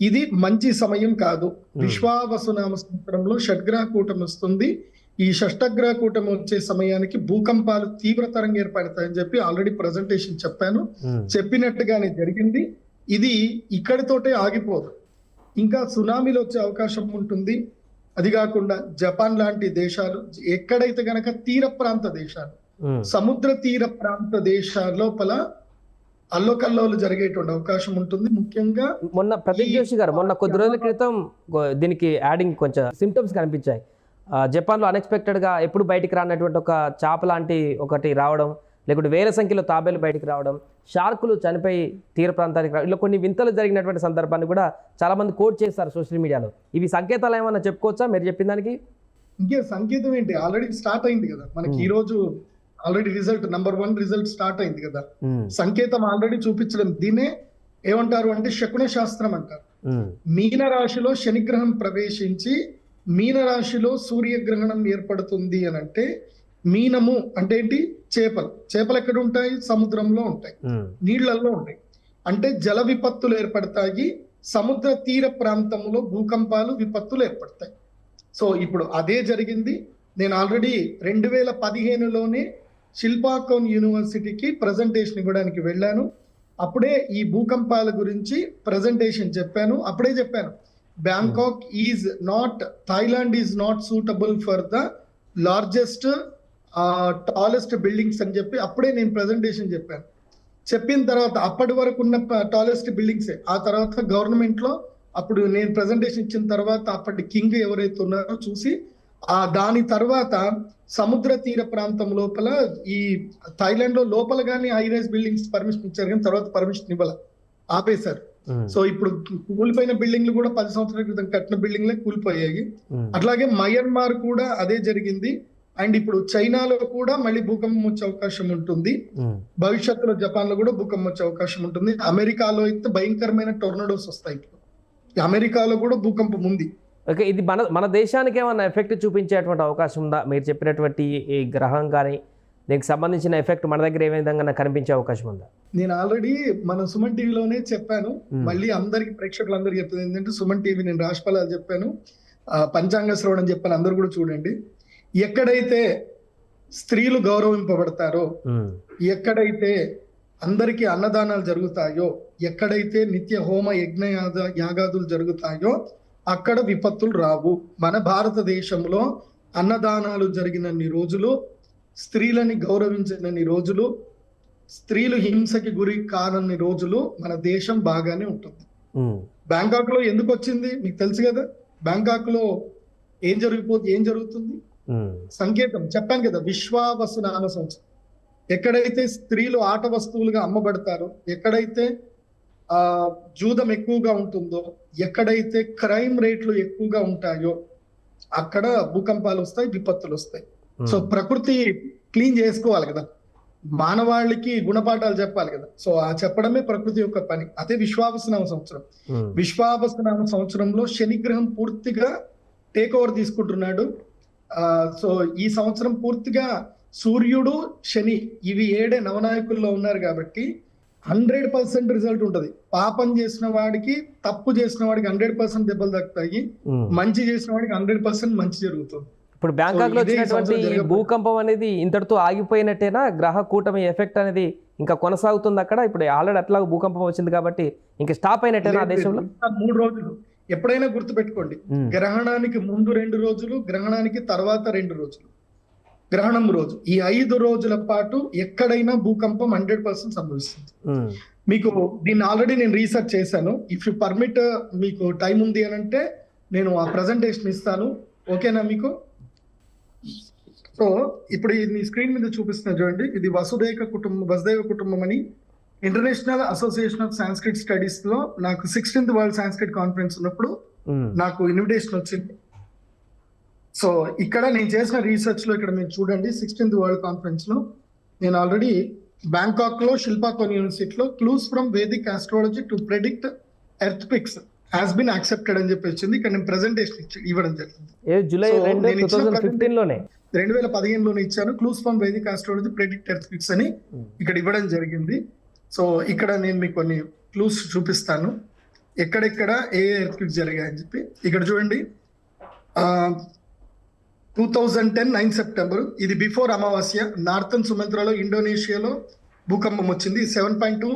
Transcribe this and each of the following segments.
ఇది మంచి సమయం కాదు. విశ్వావసునామ సంవత్సరంలో షడ్గ్రహ కూటమి వస్తుంది. ఈ షష్టగ్రహ కూటమి వచ్చే సమయానికి భూకంపాలు తీవ్రతరంగా ఏర్పడతాయని చెప్పి ఆల్రెడీ ప్రజెంటేషన్ చెప్పాను. చెప్పినట్టుగానే జరిగింది. ఇది ఇక్కడితోటే ఆగిపోదు, ఇంకా సునామీలు వచ్చే అవకాశం ఉంటుంది. అది కాకుండా జపాన్ లాంటి దేశాలు, ఎక్కడైతే గనక తీర ప్రాంత దేశాలు, సముద్ర తీర ప్రాంత దేశాల లోపల అల్లోకల్లోలు జరిగేటువంటి అవకాశం ఉంటుంది. ముఖ్యంగా మొన్న ప్రదీప్ జోషి గారు మొన్న కొద్ది రోజుల క్రితం దీనికి యాడింగ్ కొంచెం సిమ్టమ్స్ కనిపించాయి. జపాన్లో అన్ఎక్స్పెక్టెడ్గా ఎప్పుడు బయటికి రానటువంటి ఒక చాప లాంటి ఒకటి రావడం, లేకుంటే వేల సంఖ్యలో తాబేలు బయటికి రావడం, షార్కులు చనిపోయి తీర ప్రాంతానికి రావడం, ఇలా కొన్ని వింతలు జరిగినటువంటి సందర్భాన్ని కూడా చాలా మంది కోట్ చేస్తారు సోషల్ మీడియాలో. ఇవి సంకేతాలు ఏమన్నా చెప్పుకోవచ్చా మీరు చెప్పిన దానికి? ఇంకే సంకేతం ఏంటి, ఆల్రెడీ స్టార్ట్ అయింది కదా మనకి. ఈ రోజు already result number 1 result start అయింది కదా. సంకేతం ఆల్రెడీ చూపించడం. దీన్నే ఏమంటారు అంటే శకున శాస్త్రం అంటారు. మీన రాశిలో శనిగ్రహం ప్రవేశించి మీనరాశిలో సూర్యగ్రహణం ఏర్పడుతుంది అని అంటే, మీనము అంటే ఏంటి? చేపలు ఎక్కడ ఉంటాయి? సముద్రంలో ఉంటాయి, నీళ్లలో ఉంటాయి. అంటే జల విపత్తులు ఏర్పడతాయి. సముద్ర తీర ప్రాంతంలో భూకంపాలు, విపత్తులు ఏర్పడతాయి. సో ఇప్పుడు అదే జరిగింది. నేను ఆల్రెడీ 2015లోనే శిల్పాకోన్ యూనివర్సిటీకి ప్రజెంటేషన్ ఇవ్వడానికి వెళ్ళాను. అప్పుడే ఈ భూకంపాల గురించి ప్రజెంటేషన్ చెప్పాను. అప్పుడే చెప్పాను, Bangkok is not, Thailand is not suitable for the largest tallest buildings అని చెప్పి అప్పుడే నేను ప్రజెంటేషన్ చెప్పాను. చెప్పిన తర్వాత అప్పటి వరకు ఉన్న టాలెస్ట్ బిల్డింగ్సే. ఆ తర్వాత గవర్నమెంట్ లో అప్పుడు నేను ప్రజెంటేషన్ ఇచ్చిన తర్వాత అప్పటి కింగ్ ఎవరైతే ఉన్నారో చూసి దాని తర్వాత సముద్ర తీర ప్రాంతం లోపల ఈ థాయిలాండ్ లో లోపల కానీ హై రైజ్ బిల్డింగ్స్ పర్మిషన్ ఇచ్చారు, కానీ తర్వాత పర్మిషన్ ఇవ్వాల, ఆపేశారు. సో ఇప్పుడు కూలిపోయిన బిల్డింగ్లు కూడా 10 సంవత్సరాల క్రితం కట్టిన బిల్డింగ్లే కూలిపోయాయి. అట్లాగే మయన్మార్ కూడా అదే జరిగింది. అండ్ ఇప్పుడు చైనాలో కూడా మళ్ళీ భూకంపం వచ్చే అవకాశం ఉంటుంది. భవిష్యత్తులో జపాన్ లో కూడా భూకంపం వచ్చే అవకాశం ఉంటుంది. అమెరికాలో అయితే భయంకరమైన టోర్నడోస్ వస్తాయి. ఇప్పుడు అమెరికాలో కూడా భూకంపం ఉంది. ఓకే, ఇది మన దేశానికి ఏమన్నా ఎఫెక్ట్ చూపించేటువంటి అవకాశం ఉందా? మీరు చెప్పినటువంటి ఈ గ్రహం కానీ దీనికి సంబంధించిన ఎఫెక్ట్ మన దగ్గర ఏ విధంగా కనిపించే అవకాశం ఉందా? నేను ఆల్రెడీ మన సుమన్ టీవీలోనే చెప్పాను. మళ్ళీ అందరికి ప్రేక్షకులందరికీ చెప్తుంది ఏంటంటే, సుమన్ టీవీ నేను రాశిఫలాలు చెప్పాను, పంచాంగ శ్రవణం చెప్పాను, అందరు కూడా చూడండి. ఎక్కడైతే స్త్రీలు గౌరవింపబడతారో, ఎక్కడైతే అందరికీ అన్నదానాలు జరుగుతాయో, ఎక్కడైతే నిత్య హోమ యజ్ఞ యాగాదులు జరుగుతాయో అక్కడ విపత్తులు రావు. మన భారతదేశంలో అన్నదానాలు జరిగినన్ని రోజులు, స్త్రీలని గౌరవించినన్ని రోజులు, స్త్రీలు హింసకి గురి కానన్ని రోజులు మన దేశం బాగానే ఉంటుంది. బ్యాంకాక్ లో ఎందుకు వచ్చింది మీకు తెలుసు కదా. బ్యాంకాక్ లో ఏం జరుగుతుంది? సంకేతం చెప్పాను కదా, విశ్వావసునామ సంవత్సరం. ఎక్కడైతే స్త్రీలు ఆట వస్తువులుగా అమ్మబడతారో, ఎక్కడైతే జూదం ఎక్కువగా ఉంటుందో, ఎక్కడైతే క్రైమ్ రేట్లు ఎక్కువగా ఉంటాయో అక్కడ భూకంపాలు వస్తాయి, విపత్తులు వస్తాయి. సో ప్రకృతి క్లీన్ చేసుకోవాలి కదా, మానవాళికి గుణపాఠాలు చెప్పాలి కదా. సో ఆ చెప్పడమే ప్రకృతి యొక్క పని. అదే విశ్వావసునామ సంవత్సరం. విశ్వావసునామ సంవత్సరంలో శనిగ్రహం పూర్తిగా టేక్ ఓవర్ తీసుకుంటున్నాడు. సో ఈ సంవత్సరం పూర్తిగా సూర్యుడు, శని ఇవి 7 నవనాయకుల్లో ఉన్నారు కాబట్టి 100% రిజల్ట్ ఉంటది. పాపం చేసిన వాడికి, తప్పు చేసిన వాడికి 100% దెబ్బలు దక్కుతాయి. మంచి చేసిన వాడికి 100% మంచి జరుగుతుంది. ఇప్పుడు బ్యాంకాక్ లో వచ్చినటువంటి భూకంపం అనేది ఇంతటితో ఆగిపోయినట్టేనా? గ్రహ కూటమి ఎఫెక్ట్ అనేది ఇంకా కొనసాగుతుంది అక్కడ? ఇప్పుడు ఆల్రెడీ అట్లా భూకంపం వచ్చింది కాబట్టి ఇంకా స్టాప్ అయినట్టేనా ఆ దేశంలో? 3 రోజులు ఎప్పుడైనా గుర్తుపెట్టుకోండి, గ్రహణానికి ముందు 2 రోజులు, గ్రహణానికి తర్వాత 2 రోజులు, గ్రహణం రోజు, ఈ 5 రోజుల పాటు ఎక్కడైనా భూకంపం 100% సంభవిస్తుంది. మీకు దీన్ని ఆల్రెడీ నేను రీసెర్చ్ చేశాను. ఇఫ్ యు పర్మిట్, మీకు టైం ఉంది అని అంటే నేను ఆ ప్రజెంటేషన్ ఇస్తాను, ఓకేనా మీకు? సో ఇప్పుడు ఇది స్క్రీన్ మీద చూపిస్తున్నా చూడండి. ఇది వసుదైవ కుటుంబం అని international association of Sanskrit studies లో నాకు 16th వరల్డ్ సాంస్క్రిట్ కాన్ఫరెన్స్ ఉన్నప్పుడు నాకు ఇన్విటేషన్ వచ్చింది. సో ఇక్కడ నేను చేసిన రీసెర్చ్ లో ఇక్కడ మీరు చూడండి, 16th వరల్డ్ కాన్ఫరెన్స్ లో నేను ఆల్రెడీ బ్యాంకాక్ లో శిల్పాకోన్ యూనివర్సిటీలో clues from Vedic astrology to predict earthquakes has been accepted అని చెప్పి వచ్చింది. ఇక్కడ నేను ప్రెజెంటేషన్ ఇవ్వడం జరిగింది. జూలై 2015లోనే ఇచ్చాను. Clues from Vedic astrology predict earthquakes అని ఇక్కడ ఇవ్వడం జరిగింది. సో ఇక్కడ నేను మీకు కొన్ని క్లూస్ చూపిస్తాను. ఎక్కడెక్కడ ఏ ఎర్త్క్విక్ జరిగాయని చెప్పి ఇక్కడ చూడండి. 2010 9 సెప్టెంబర్, ఇది బిఫోర్ అమావాస్య, నార్థన్ సుమంత్రాలో ఇండోనేషియాలో భూకంపం వచ్చింది. 7.2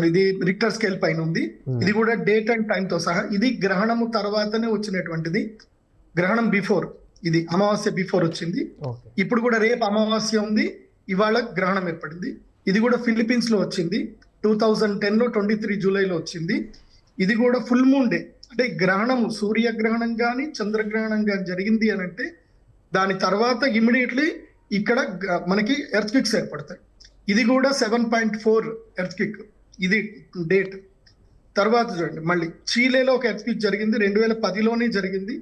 ఇది రిక్టర్ స్కేల్ పైన ఉంది. ఇది కూడా డేట్ అండ్ టైం తో సహా. ఇది గ్రహణము తర్వాతనే వచ్చినటువంటిది, గ్రహణం బిఫోర్, ఇది అమావాస్య బిఫోర్ వచ్చింది. ఇప్పుడు కూడా రేపు అమావాస్య ఉంది, ఇవాళ గ్రహణం ఏర్పడింది. ఇది కూడా ఫిలిపీన్స్ లో వచ్చింది 2010 లో 23 జూలైలో వచ్చింది. ఇది కూడా ఫుల్ మూన్ డే, అంటే గ్రహణం, సూర్యగ్రహణం కానీ చంద్రగ్రహణం కానీ జరిగింది అని అంటే దాని తర్వాత ఇమ్మీడియట్లీ ఇక్కడ మనకి ఎర్త్క్విక్స్ ఏర్పడతాయి. ఇది కూడా 7.4 ఎర్త్క్విక్, ఇది డేట్. తర్వాత చూడండి, మళ్ళీ చీలేలో ఒక ఎర్త్క్విక్ జరిగింది 2010లోనే జరిగింది.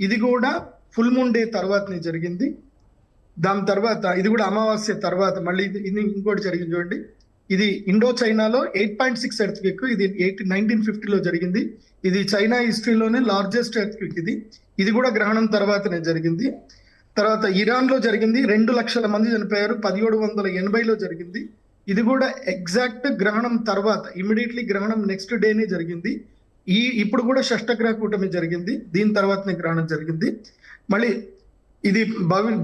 ఇది కూడా ఫుల్ మూన్ డే తర్వాతనే జరిగింది. దాని తర్వాత ఇది కూడా అమావాస్య తర్వాత మళ్ళీ ఇది ఇంకోటి జరిగింది చూడండి. ఇది ఇండో చైనాలో 8.6 ఎర్త్క్విక్, ఇది 1950లో జరిగింది. ఇది చైనా హిస్టరీలోనే లార్జెస్ట్ ఎర్త్క్విక్ ఇది. ఇది కూడా గ్రహణం తర్వాతనే జరిగింది. తర్వాత ఇరాన్ లో జరిగింది, 2 లక్షల మంది చనిపోయారు, 1780లో జరిగింది. ఇది కూడా ఎగ్జాక్ట్ గ్రహణం తర్వాత, ఇమీడియట్లీ గ్రహణం నెక్స్ట్ డేనే జరిగింది. ఇప్పుడు కూడా షష్టగ్రహ కూటమి జరిగింది, దీని తర్వాతనే గ్రహణం జరిగింది. మళ్ళీ ఇది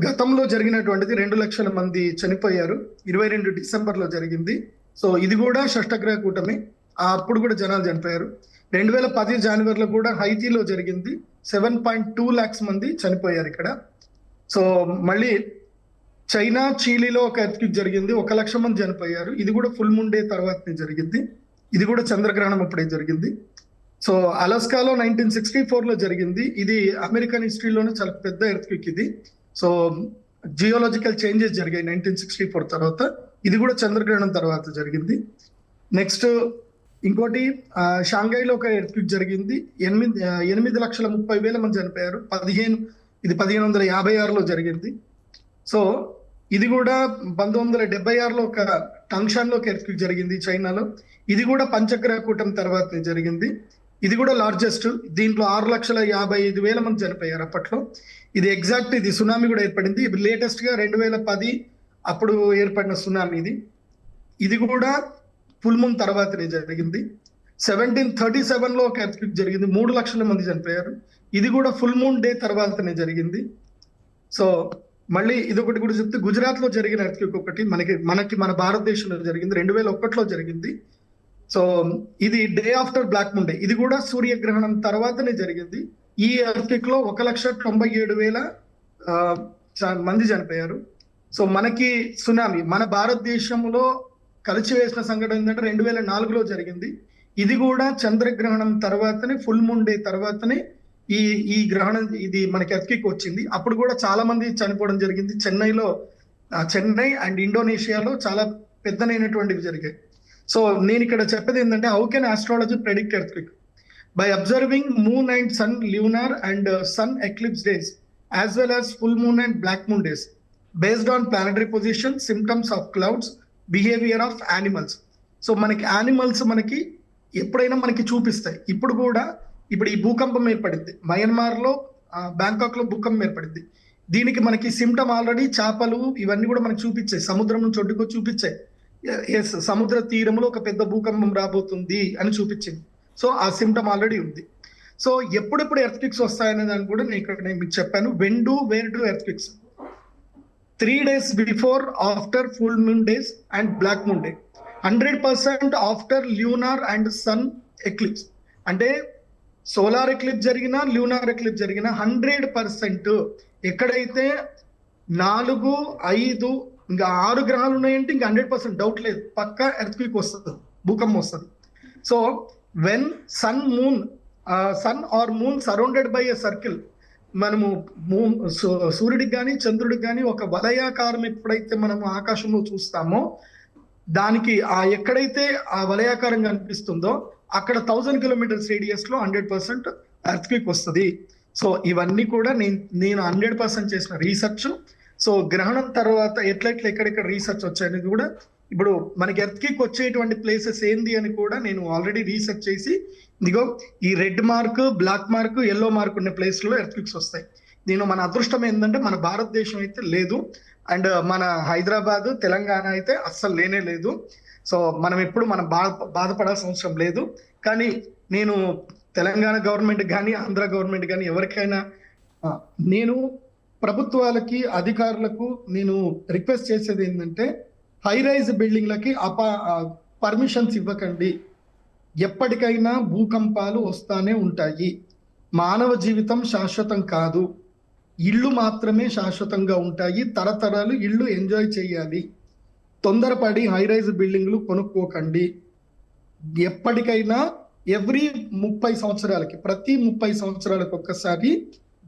గతంలో జరిగినటువంటిది, 2 లక్షల మంది చనిపోయారు, 22 డిసెంబర్లో జరిగింది. సో ఇది కూడా షష్టగ్రహ కూటమి, అప్పుడు కూడా జనాలు చనిపోయారు. 2010 జనవరిలో కూడా హైతీలో జరిగింది, 7.2 lakhs మంది చనిపోయారు ఇక్కడ. సో మళ్ళీ చైనా చీలీలో ఒక ఎర్త్క్విక్ జరిగింది, 1 లక్ష మంది చనిపోయారు. ఇది కూడా ఫుల్ మూన్ డే తర్వాతనే జరిగింది. ఇది కూడా చంద్రగ్రహణం అప్పుడే జరిగింది. సో అలాస్కాలో 1964లో జరిగింది. ఇది అమెరికన్ హిస్టరీలోనే చాలా పెద్ద ఎర్త్క్విక్ ఇది. సో జియోలాజికల్ చేంజెస్ జరిగాయి 1964 తర్వాత. ఇది కూడా చంద్రగ్రహణం తర్వాత జరిగింది. నెక్స్ట్ ఇంకోటి షాంఘైలో ఒక ఎర్త్క్విక్ జరిగింది, 8,30,000 మంది చనిపోయారు, 1556లో జరిగింది. సో ఇది కూడా 1976లో ఒక టంగ్షాన్లో ఒక ఎర్త్క్విక్ జరిగింది చైనాలో. ఇది కూడా పంచగ్రహ కూటమి తర్వాతనే జరిగింది. ఇది కూడా లార్జెస్ట్, దీంట్లో 6,55,000 మంది చనిపోయారు అప్పట్లో. ఇది ఎగ్జాక్ట్, ఇది సునామీ కూడా ఏర్పడింది. లేటెస్ట్ గా 2010 అప్పుడు ఏర్పడిన సునామీ ఇది. ఇది కూడా ఫుల్ మూన్ తర్వాతనే జరిగింది. 1737లో ఒక ఎర్త్క్విక్ జరిగింది, 3 లక్షల మంది చనిపోయారు. ఇది కూడా ఫుల్ మూన్ డే తర్వాతనే జరిగింది. సో మళ్ళీ ఇదొకటి కూడా చెప్తే, గుజరాత్ లో జరిగిన ఎర్త్క్విక్ ఒకటి మన భారతదేశంలో జరిగింది, 2001లో జరిగింది. సో ఇది day after black moon day, ఇది కూడా సూర్యగ్రహణం తర్వాతనే జరిగింది. ఈ ఎర్త్క్విక్ లో 1,97,000 మంది చనిపోయారు. సో మనకి సునామీ మన భారతదేశంలో కలిచివేసిన సంఘటన ఏంటంటే 2004లో జరిగింది. ఇది కూడా చంద్రగ్రహణం తర్వాతనే, ఫుల్ మూన్ డే తర్వాతనే ఈ గ్రహణం, ఇది మనకి ఎర్త్క్విక్ వచ్చింది. అప్పుడు కూడా చాలా మంది చనిపోవడం జరిగింది. చెన్నై అండ్ ఇండోనేషియాలో చాలా పెద్దనైనటువంటివి జరిగాయి. సో నేను ఇక్కడ చెప్పేది ఏంటంటే, how can astrology predict earthquake? By observing moon and sun lunar and sun eclipse days as well as full moon and black moon days based on planetary position, symptoms of clouds, behaviour of animals. So మనకి animals మనకి ఎప్పుడైనా మనకి చూపిస్తాయి. ఇప్పుడు ఈ భూకంపం ఏర్పడింది Myanmar లో, బ్యాంకాక్ లో భూకంపం ఏర్పడింది. దీనికి మనకి సిమ్టమ్ ఆల్రెడీ చేపలు ఇవన్నీ కూడా మనకి చూపించాయి, సముద్రం నుంచి ఒడ్డుకు చూపించాయి. సముద్ర తీరంలో ఒక పెద్ద భూకంపం రాబోతుంది అని చూపించింది. సో ఆ సిమ్టమ్ ఆల్రెడీ ఉంది. సో ఎప్పుడెప్పుడు ఎర్త్క్విక్స్ వస్తాయనే దాన్ని కూడా నేను మీకు చెప్పాను. Where do earthquakes 3 days before, after full moon days and black moon day, 100% after lunar and sun eclipse. అంటే సోలార్ ఎక్లిప్స్ జరిగినా ల్యూనార్ ఎక్లిప్స్ జరిగినా 100% ఎక్కడైతే 4, 5 ఇంకా 6 గ్రహాలు ఉన్నాయంటే ఇంకా 100% డౌట్ లేదు, పక్కా ఎర్త్క్విక్ వస్తుంది, భూకంపం వస్తుంది. So when sun or moon surrounded by a circle, మనము సూర్యుడికి కానీ చంద్రుడికి కానీ ఒక వలయాకారం ఎప్పుడైతే మనము ఆకాశంలో చూస్తామో, దానికి ఎక్కడైతే ఆ వలయాకారం కనిపిస్తుందో అక్కడ 1000 kilometers రేడియస్ లో 100% ఎర్త్క్విక్ వస్తుంది. సో ఇవన్నీ కూడా నేను 100% చేసిన రీసెర్చ్. సో గ్రహణం తర్వాత ఎక్కడెక్కడ రీసెర్చ్ వచ్చాయనేది కూడా, ఇప్పుడు మనకి ఎర్త్క్విక్ వచ్చేటువంటి ప్లేసెస్ ఏంది అని కూడా నేను ఆల్రెడీ రీసెర్చ్ చేసి, ఇదిగో ఈ red mark, black mark, yellow mark ఉన్న ప్లేస్ లో ఎర్త్క్విక్స్ వస్తాయి. మన అదృష్టం ఏంటంటే మన భారతదేశం అయితే లేదు, అండ్ మన హైదరాబాద్, తెలంగాణ అయితే అస్సలు లేనే లేదు. సో మనం ఎప్పుడు మనం బాధపడాల్సిన అవసరం లేదు. కానీ నేను తెలంగాణ గవర్నమెంట్ కానీ ఆంధ్ర గవర్నమెంట్ కానీ ఎవరికైనా నేను ప్రభుత్వాలకి అధికారులకు నేను రిక్వెస్ట్ చేసేది ఏంటంటే హై రైజ్ బిల్డింగ్లకి పర్మిషన్స్ ఇవ్వకండి. ఎప్పటికైనా భూకంపాలు వస్తానే ఉంటాయి. మానవ జీవితం శాశ్వతం కాదు. ఇళ్ళు మాత్రమే శాశ్వతంగా ఉంటాయి. తరతరాలు ఇళ్ళు ఎంజాయ్ చేయాలి. తొందరపడి హై రైజ్ బిల్డింగ్లు కొనుక్కోకండి. ఎప్పటికైనా ఎవ్రీ 30 సంవత్సరాలకి ప్రతి 30 సంవత్సరాలకు ఒక్కసారి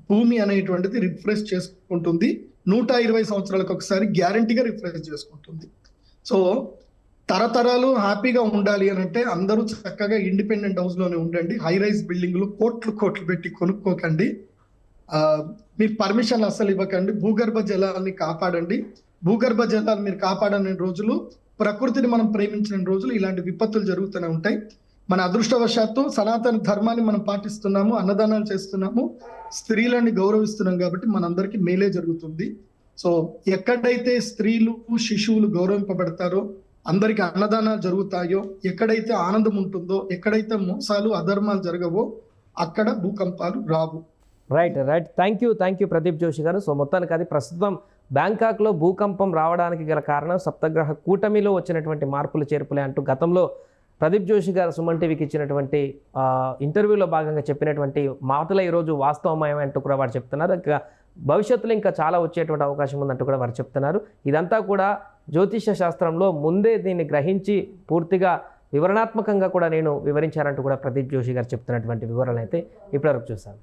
భూమి అనేటువంటిది రిఫ్రెష్ చేసుకుంటుంది. 120 సంవత్సరాలకు ఒకసారి గ్యారంటీగా రిఫ్రెష్ చేసుకుంటుంది. సో తరతరాలు హ్యాపీగా ఉండాలి అని అంటే అందరూ చక్కగా ఇండిపెండెంట్ హౌస్ లోనే ఉండండి. హై రైజ్ బిల్డింగ్లు కోట్లు పెట్టి కొనుక్కోకండి. మీరు పర్మిషన్లు అస్సలు ఇవ్వకండి. భూగర్భ జలాల్ని కాపాడండి. భూగర్భ జలాలు మీరు కాపాడని రోజులు, ప్రకృతిని మనం ప్రేమించిన రోజులు ఇలాంటి విపత్తులు జరుగుతూనే ఉంటాయి. మన అదృష్టవశాత్తు సనాతన ధర్మాన్ని మనం పాటిస్తున్నాము, అన్నదానాలు చేస్తున్నాము, స్త్రీలని గౌరవిస్తున్నాం కాబట్టి మనందరికీ మేలే జరుగుతుంది. సో ఎక్కడైతే స్త్రీలు శిశువులు గౌరవింపబడతారో, అందరికి అన్నదానాలు జరుగుతాయో, ఎక్కడైతే ఆనందం ఉంటుందో, ఎక్కడైతే మోసాలు అధర్మాలు జరగవో అక్కడ భూకంపాలు రావు. Right. Thank you Pradeep Joshi గారు. సో మొత్తానికి అది ప్రస్తుతం బ్యాంకాక్లో భూకంపం రావడానికి గల కారణం సప్తగ్రహ కూటమిలో వచ్చినటువంటి మార్పులు చేర్పులే అంటూ గతంలో ప్రదీప్ జోషి గారు సుమన్ టీవీకి ఇచ్చినటువంటి ఇంటర్వ్యూలో భాగంగా చెప్పినటువంటి మాటలు ఈరోజు వాస్తవమయం అంటూ కూడా వారు చెప్తున్నారు. ఇంకా భవిష్యత్తులో ఇంకా చాలా వచ్చేటువంటి అవకాశం ఉందంటూ కూడా వారు చెప్తున్నారు. ఇదంతా కూడా జ్యోతిష శాస్త్రంలో ముందే దీన్ని గ్రహించి పూర్తిగా వివరణాత్మకంగా కూడా నేను వివరించారంటూ కూడా ప్రదీప్ జోషి గారు చెప్తున్నటువంటి వివరాలు అయితే ఇప్పటివరకు చూసాను.